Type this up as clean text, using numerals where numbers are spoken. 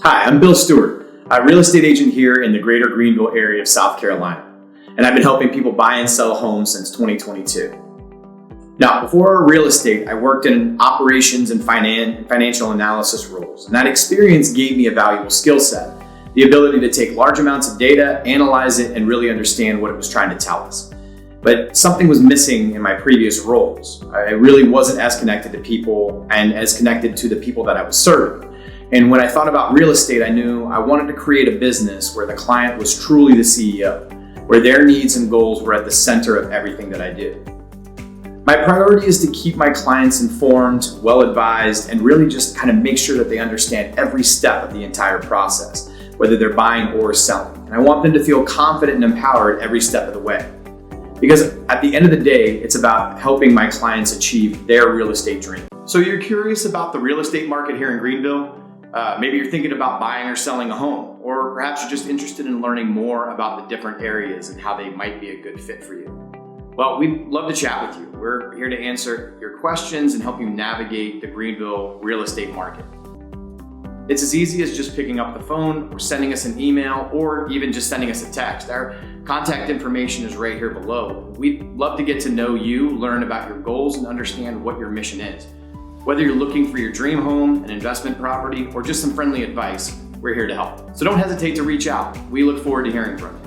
Hi, I'm Bill Stewart, a real estate agent here in the greater Greenville area of South Carolina, and I've been helping people buy and sell homes since 2022. Now, before real estate, I worked in operations and financial analysis roles, and that experience gave me a valuable skill set, the ability to take large amounts of data, analyze it, and really understand what it was trying to tell us. But something was missing in my previous roles. I really wasn't as connected to people and as connected to the people that I was serving. And when I thought about real estate, I knew I wanted to create a business where the client was truly the CEO, where their needs and goals were at the center of everything that I did. My priority is to keep my clients informed, well-advised, and really just kind of make sure that they understand every step of the entire process, whether they're buying or selling. And I want them to feel confident and empowered every step of the way. Because at the end of the day, it's about helping my clients achieve their real estate dream. So you're curious about the real estate market here in Greenville? Maybe you're thinking about buying or selling a home, or perhaps you're just interested in learning more about the different areas and how they might be a good fit for you. Well, we'd love to chat with you. We're here to answer your questions and help you navigate the Greenville real estate market. It's as easy as just picking up the phone or sending us an email or even just sending us a text. Our contact information is right here below. We'd love to get to know you, learn about your goals, and understand what your mission is. Whether you're looking for your dream home, an investment property, or just some friendly advice, we're here to help. So don't hesitate to reach out. We look forward to hearing from you.